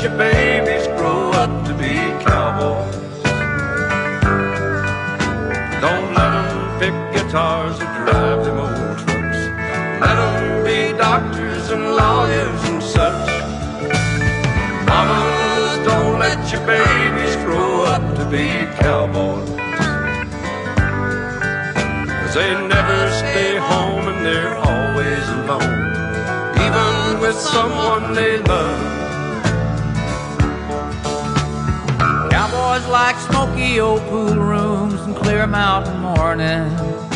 your babies grow up to be cowboys. Don't let them pick guitars or drive them old trucks. Let them be doctors and lawyers and such. Mamas, don't let your babies grow up to be cowboys. 'Cause they never stay home and they're always alone, even with someone they love. Cowboys like smoky old pool rooms and clear mountain mornings.